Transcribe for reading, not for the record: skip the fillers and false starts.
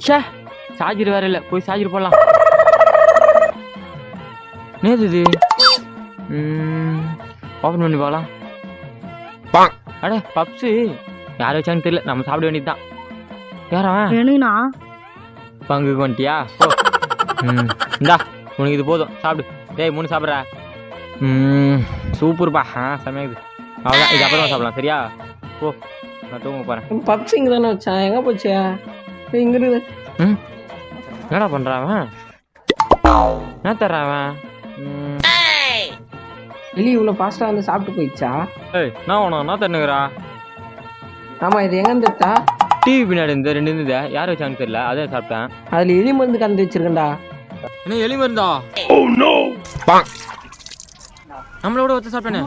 ஷே சார்ஜர் வேற இல்லை, போய் சார்ஜர் போடலாம். நேது இது ஓப்பன் பண்ணி போகலாம். அட பப்ஸு யார் வச்சான்னு தெரியல, நம்ம சாப்பிட வேண்டியது தான். யாரா வேணுங்கண்ணா? பங்குக்கு வந்துட்டியா? இந்தா உனக்கு இது போதும், சாப்பிடு. டேய் 3 சாப்பிட்றா. சூப்பர்ப்பா. செம்மையாகுது. அவ்வளோதான், இது அப்புறம் சாப்பிடலாம். சரியா? ஓ நான் தூங்க போகிறேன். பப்ஸ் இங்கே தானே வச்சேன், எங்கே போச்சியா? இங்கே இருக்குது. என்னடா பண்ணுறான்? என்ன தர்றான்? எலி இவ்வளோ ஃபாஸ்ட்டாக வந்து சாப்பிட்டு போயிடுச்சா? ஏய் நான் உனக்கு என்ன தண்ணுக்கிறா? ஆமாம், இது எங்கே இருந்துட்டா? டிவி பின்னாடி இருந்து 2 இருந்தது, யார் வச்சான்னு தெரியல, அதே சாப்பிட்டேன். அதில் எலி மருந்து கலந்து வச்சிருக்கேன்டா. என்ன எலி மருந்தா? நம்மளோட ஒருத்த சாப்பிட்டேனே.